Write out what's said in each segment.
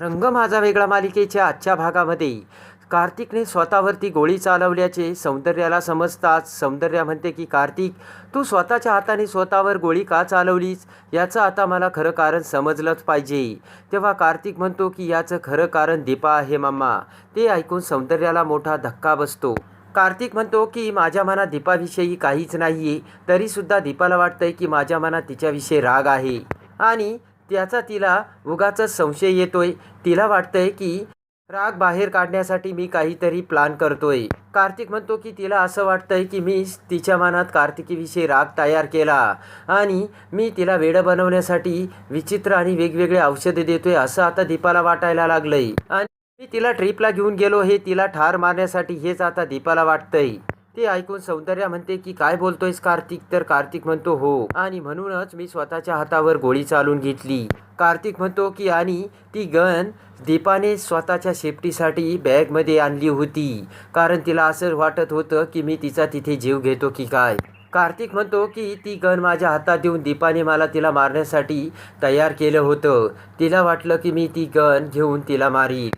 रंग माझा वेगळा मालिकेच्या आजच्या भागामध्ये कार्तिकने स्वतःवरती गोळी चालवल्याचे सौंदर्याला समजताच सौंदर्या म्हणते की कार्तिक, तू स्वतःच्या हाताने स्वतःवर गोळी का चालवलीस याचं आता मला खरं कारण समजलंच पाहिजे. तेव्हा कार्तिक म्हणतो की याचं खरं कारण दीपा आहे मम्मा. ते ऐकून सौंदर्याला मोठा धक्का बसतो. कार्तिक म्हणतो की माझ्या मनात दीपाविषयी काहीच नाही आहे, तरीसुद्धा दीपाला वाटतंय की माझ्या मनात तिच्याविषयी राग आहे आणि त्याचा तिला उगाचच संशय येतोय. तिला वाटतंय की राग बाहेर काढण्यासाठी मी काहीतरी प्लान करतोय. कार्तिक म्हणतो की तिला असं वाटतंय की मी तिच्या मनात कार्तिकीविषयी राग तयार केला आणि मी तिला वेडं बनवण्यासाठी विचित्र आणि वेगवेगळे औषधे देतोय असं आता दीपाला वाटायला लागलंय आणि मी तिला ट्रिपला घेऊन गेलो हे तिला ठार मारण्यासाठी हेच आता दीपाला वाटतंय. ते ऐकून सौंदर्या म्हणते की काय बोलतोयस कार्तिक. तर कार्तिक म्हणतो हो, आणि म्हणूनच मी स्वतःच्या हातावर गोळी चालून घेतली. कार्तिक म्हणतो की आणि ती गन दीपाने स्वतःच्या सेफ्टीसाठी बॅगमध्ये आणली होती, कारण तिला असं वाटत होतं की मी तिचा तिथे जीव घेतो की काय. कार्तिक म्हणतो की ती गन माझ्या हातात देऊन दीपाने मला तिला मारण्यासाठी तयार केलं होतं. तिला वाटलं की मी ती गन घेऊन तिला मारीन.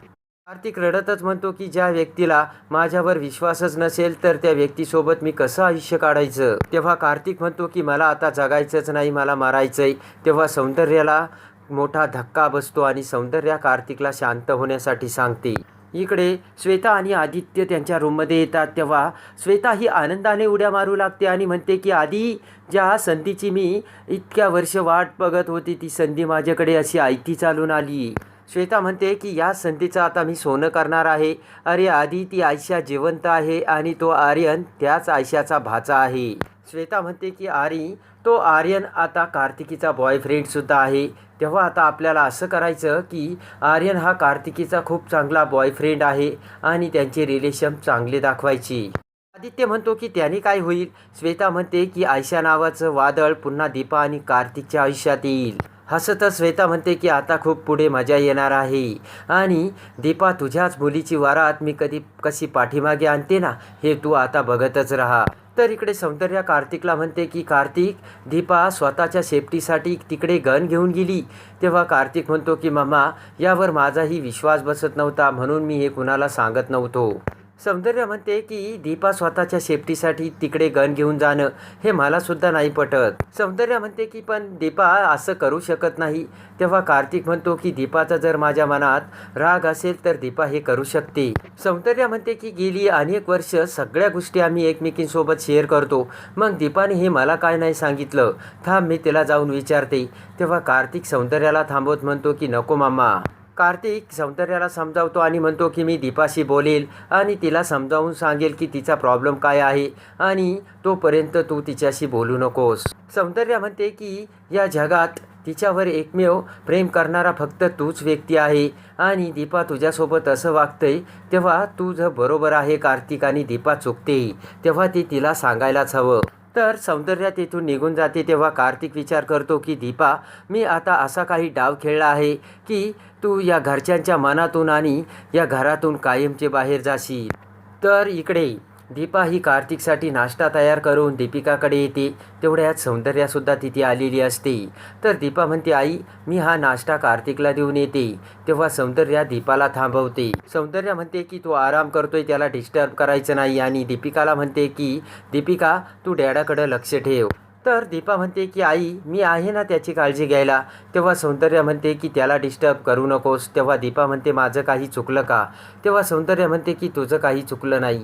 कार्तिक रडतच म्हणतो की ज्या व्यक्तीला माझ्यावर विश्वासच नसेल तर त्या व्यक्तीसोबत मी कसं आयुष्य काढायचं. तेव्हा कार्तिक म्हणतो की मला आता जगायचंच नाही, मला मारायचंय. तेव्हा सौंदर्याला मोठा धक्का बसतो आणि सौंदर्या कार्तिकला शांत होण्यासाठी सांगते. इकडे श्वेता आणि आदित्य त्यांच्या रूममध्ये येतात. तेव्हा श्वेता ही आनंदाने उड्या मारू लागते आणि म्हणते की आधी ज्या संधीची मी इतक्या वर्ष वाट बघत होती ती संधी माझ्याकडे अशी आयती चालून आली. श्वेता म्हणते की या संधीचं आता मी सोनं करणार आहे. अरे आधी ती आयशा जिवंत आहे आणि तो आर्यन त्याच आयशाचा भाचा आहे. श्वेता म्हणते की तो आर्यन आता कार्तिकीचा बॉयफ्रेंडसुद्धा आहे. तेव्हा आता आपल्याला असं करायचं की आर्यन हा कार्तिकीचा खूप चांगला बॉयफ्रेंड आहे आणि त्यांचे रिलेशन चांगले दाखवायची. आदित्य म्हणतो की त्याने काय होईल. श्वेता म्हणते की आयशा नावाचं वादळ पुन्हा दीपा आणि कार्तिकच्या आयुष्यात येईल. हसतच श्वेता म्हणते की आता खूप पुढे मजा येणार आहे आणि दीपा तुझ्याच मुलीची वारात मी कशी पाठीमागे आणते ना हे तू आता बघतच राहा. तर इकडे सौंदर्या कार्तिकला म्हणते की कार्तिक, दीपा स्वतःच्या सेफ्टीसाठी तिकडे गन घेऊन गेली. तेव्हा कार्तिक म्हणतो की मम्मा, यावर माझाही विश्वास बसत नव्हता म्हणून मी हे कुणाला सांगत नव्हतो. सौंदर्या म्हणते की दीपा स्वतःच्या सेफ्टीसाठी तिकडे गन घेऊन जाणं हे मला सुद्धा नाही पटत. सौंदर्या म्हणते की पण दीपा असं करू शकत नाही. तेव्हा कार्तिक म्हणतो की दीपाचा जर माझ्या मनात राग असेल तर दीपा हे करू शकते. सौंदर्या म्हणते की गेली अनेक वर्ष सगळ्या गोष्टी आम्ही एकमेकींसोबत शेअर करतो, मग दीपाने हे मला काय नाही सांगितलं. थांब मी तिला जाऊन विचारते. तेव्हा कार्तिक सौंदर्याला थांबवत म्हणतो की नको मामा. कार्तिक सौंदर्याला समजावतो आणि म्हणतो की मी दीपाशी बोलेल आणि तिला समजावून सांगेल की तिचा प्रॉब्लेम काय आहे आणि तोपर्यंत तू तिच्याशी बोलू नकोस. सौंदर्या म्हणते की या जगात तिच्यावर एकमेव प्रेम करणारा फक्त तूच व्यक्ती आहे आणि दीपा तुझ्यासोबत असं वागतंय तेव्हा तुझं बरोबर आहे कार्तिक आणि दीपा चुकते तेव्हा ती तिला सांगायलाच हवं. तर सौंदर्या तिथून निघून जाते. तेव्हा कार्तिक विचार करतो की दीपा, मी आता असा काही डाव खेळला आहे की तू या घरच्यांच्या मनातून आणि या घरातून कायमचे बाहेर जाशील. तर इकडे दीपा ही कार्तिकसाठी नाश्ता तयार करून दीपिकाकडे येते. तेवढ्यात सौंदर्यासुद्धा तिथे आलेली असते. तर दीपा म्हणते आई, मी हा नाश्ता कार्तिकला देऊन येते. तेव्हा सौंदर्या दीपाला थांबवते. सौंदर्या म्हणते की तू आराम करतोय, त्याला डिस्टर्ब करायचं नाही आणि दीपिकाला म्हणते की दीपिका तू डॅडाकडे लक्ष ठेव. तर दीपा म्हणते की आई मी आहे ना त्याची काळजी घ्यायला. तेव्हा सौंदर्या म्हणते की त्याला डिस्टर्ब करू नकोस. तेव्हा दीपा म्हणते माझं काही चुकलं का. तेव्हा सौंदर्या म्हणते की तुझं काही चुकलं नाही.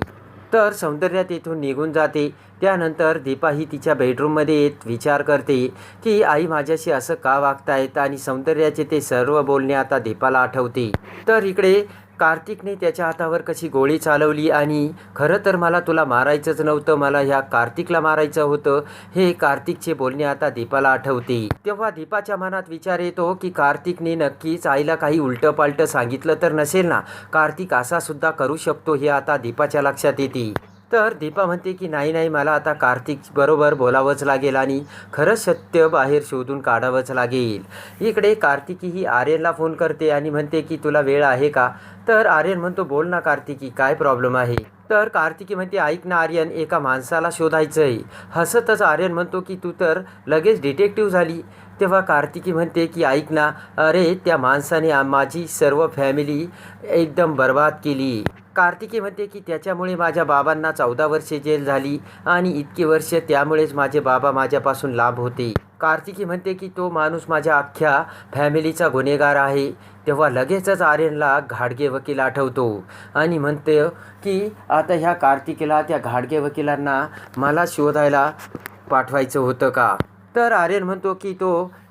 तर सौंदर्या तिथून निघून जाते. त्यानंतर दीपा ही तिच्या बेडरूममध्ये येत विचार करते की आई माझ्याशी असं का वागतायत आणि सौंदर्याचे ते सर्व बोलणे आता दीपाला आठवते. तर इकडे कार्तिकने त्याच्या हातावर कशी गोळी चालवली आणि खरं तर मला तुला मारायचंच नव्हतं, मला ह्या कार्तिकला मारायचं होतं, हे कार्तिकचे बोलणे आता दीपाला आठवते. तेव्हा दीपाच्या मनात विचार येतो की कार्तिकने नक्कीच आईला काही उलटं सांगितलं तर नसेल ना. कार्तिक असा सुद्धा करू शकतो हे आता दीपाच्या लक्षात येते. तर दीपा म्हणते की नाही मला आता कार्तिक बरोबर बोलावंच लागेल आणि खरं सत्य बाहेर शोधून काढावंच लागेल. इकडे कार्तिकी ही आर्यनला फोन करते आणि म्हणते की तुला वेळ आहे का. तर आर्यन म्हणतो बोल ना कार्तिकी, काय प्रॉब्लेम आहे. तर कार्तिकी म्हणते ऐक ना आर्यन, एका माणसाला शोधायचं आहे. हसतच आर्यन म्हणतो की तू तर लगेच डिटेक्टिव्ह झाली. तेव्हा कार्तिकी म्हणते की ऐक ना, अरे त्या माणसाने माझी सर्व फॅमिली एकदम बर्बाद केली. कार्तिकी म्हणते की त्याच्यामुळे माझ्या बाबांना 14 वर्षे जेल झाली आणि इतकी वर्ष त्यामुळेच माझे बाबा माझ्यापासून लांब होते. कार्तिकी म्हणते की तो माणूस माझ्या अख्ख्या फॅमिलीचा गुन्हेगार आहे. तेव्हा लगेचच आर्यनला घाडगे वकील आठवतो आणि म्हणते की आता ह्या कार्तिकीला त्या घाडगे वकिलांना मला शोधायला पाठवायचं होतं का. तर आर्यन म्हणतो की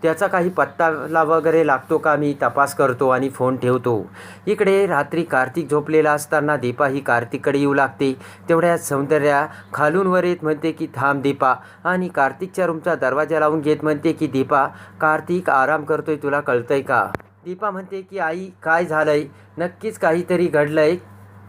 त्याचा काही पत्ताला वगैरे लागतो का, मी तपास करतो आणि फोन ठेवतो. इकडे रात्री कार्तिक झोपलेला असताना दीपा ही कार्तिककडे येऊ लागते. तेवढ्यात सौंदर्या खालून वर येत म्हणते की थांब दीपा, आणि कार्तिकच्या रूमचा दरवाजा लावून घेत म्हणते की दीपा, कार्तिक आराम करतोय, तुला कळतंय का. दीपा म्हणते की आई काय झालंय, नक्कीच काहीतरी घडलंय,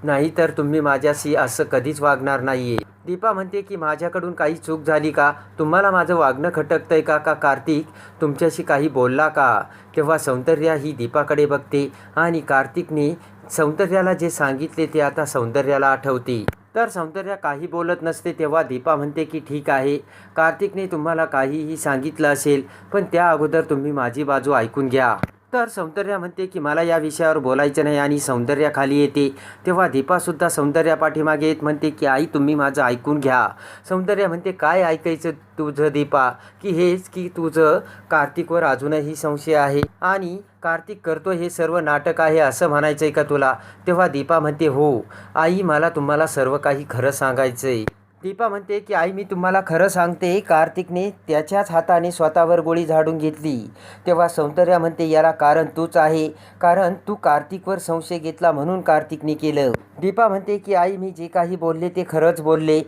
नाहीतर तुम्ही माझ्याशी असं कधीच वागणार नाहीये. दीपा म्हणते की माझ्याकडून काही चूक झाली का, तुम्हाला माझं वागणं खटकतंय का कार्तिक तुमच्याशी काही बोलला का. तेव्हा सौंदर्या ही दीपाकडे बघते आणि कार्तिकने सौंदर्याला जे सांगितले ते आता सौंदर्याला आठवते. तर सौंदर्या काही बोलत नसते. तेव्हा दीपा म्हणते की ठीक आहे, कार्तिकने तुम्हाला काहीही सांगितलं असेल, पण त्या अगोदर तुम्ही माझी बाजू ऐकून घ्या. तर सौंदर्या म्हणते की मला या विषयावर बोलायचं नाही आणि सौंदर्या खाली येते. तेव्हा दीपासुद्धा सौंदर्या पाठीमागे येत म्हणते की आई तुम्ही माझं ऐकून घ्या. सौंदर्या म्हणते काय ऐकायचं तुझं दीपा, की हेच की तुझं कार्तिकवर अजूनही संशय आहे आणि कार्तिक करतो हे सर्व नाटक आहे असं म्हणायचं आहे का तुला. तेव्हा दीपा म्हणते हो आई, मला तुम्हाला सर्व काही खरं सांगायचं आहे. दीपा म्हणते की आई मी तुम्हाला खरं सांगते, कार्तिकने त्याच्याच हाताने स्वतःवर गोळी झाडून घेतली. तेव्हा सौंदर्या म्हणते याला कारण तूच आहे, कारण तू कार्तिकवर संशय घेतला म्हणून कार्तिकने केलं. दीपा म्हणते की आई मी जे काही बोलले ते खरंच बोलले,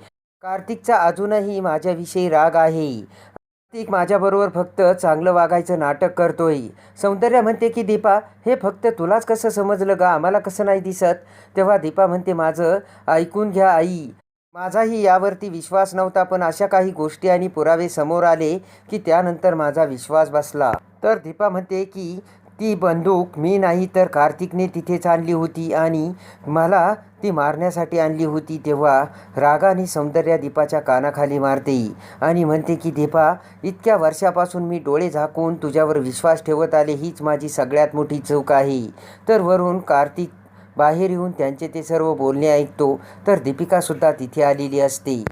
कार्तिकचा अजूनही माझ्याविषयी राग आहे, कार्तिक माझ्याबरोबर फक्त चांगलं वागायचं नाटक करतोय. सौंदर्या म्हणते की दीपा हे फक्त तुलाच कसं समजलं गा, आम्हाला कसं नाही दिसत. तेव्हा दीपा म्हणते माझं ऐकून घ्या आई, माझाही यावरती विश्वास नव्हता, पण अशा काही गोष्टी आणि पुरावे समोर आले की त्यानंतर माझा विश्वास बसला. तर दीपा म्हणते की ती बंदूक मी नाही तर कार्तिकने तिथेच आणली होती आणि मला ती मारण्यासाठी आणली होती. तेव्हा रागाने सौंदर्या दीपाच्या कानाखाली मारते आणि म्हणते की दीपा इतक्या वर्षापासून मी डोळे झाकून तुझ्यावर विश्वास ठेवत आले, हीच माझी सगळ्यात मोठी चूक आहे. तर वरून कार्तिक बाहेर येऊन त्यांचे ते सर्व बोलणे ऐकतो. तर दीपिकासुद्धा तिथे आलेली असते.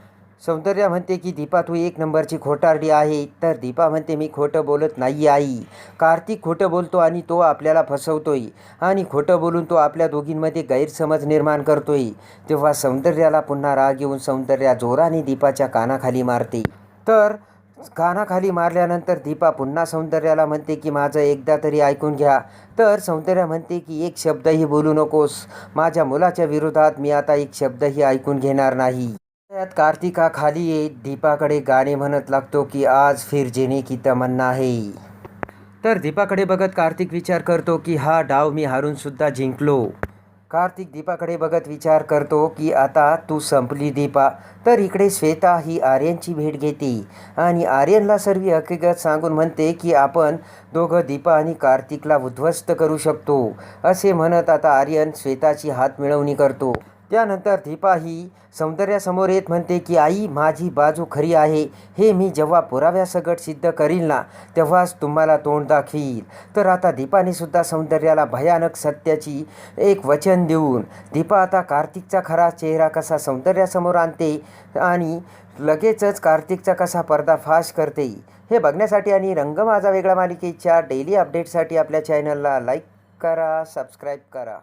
सौंदर्या म्हणते की दीपा तू एक नंबरची खोटारडी आहे. तर दीपा म्हणते मी खोटं बोलत नाही आई, कार्तिक खोटं बोलतो आणि तो आपल्याला फसवतोय आणि खोटं बोलून तो आपल्या दोघींमध्ये गैरसमज निर्माण करतोय. तेव्हा सौंदर्याला पुन्हा राग येऊन सौंदर्या जोराने दीपाच्या कानाखाली मारते. तर कानाखाली मारल्यानंतर दीपा पुन्हा सौंदर्याला म्हणते की माझं एकदा तरी ऐकून घ्या. तर सौंदर्या म्हणते की एक शब्दही बोलू नकोस, माझ्या मुलाच्या विरोधात मी आता एक शब्दही ऐकून घेणार नाही. त्यात कार्तिका खाली येत दीपाकडे गाणे म्हणत लागतो की आज फिर जीने की तमन्ना है. तर दीपाकडे बघत कार्तिक विचार करतो की हा डाव मी हारून सुद्धा जिंकलो. कार्तिक दीपाकडे बघत विचार करतो की आता तू संपली दीपा. तर इकडे श्वेता ही आर्यनची भेट घेते आणि आर्यनला सर्व हकीकत सांगून म्हणते की आपण दोघं दीपा आणि कार्तिकला उद्ध्वस्त करू शकतो. असे म्हणत आता आर्यन श्वेताची हात मिळवणी करतो. त्यानंतर दीपा ही सौंदर्यासमोर येत म्हणते की आई माझी बाजू खरी आहे, हे मी जेव्हा पुराव्यासकट सिद्ध करील ना तेव्हाच तुम्हाला तोंड दाखवील. तर आता दीपाने सुद्धा सौंदर्याला भयानक सत्याची एक वचन देऊन दीपा आता कार्तिकचा खरा चेहरा कसा सौंदर्यासमोर आणते आणि लगेचच कार्तिकचा कसा पर्दाफाश करते, हे बघण्यासाठी आणि रंग माझा वेगळा मालिकेच्या डेली अपडेटसाठी आपल्या चॅनलला लाईक करा, सबस्क्राईब करा.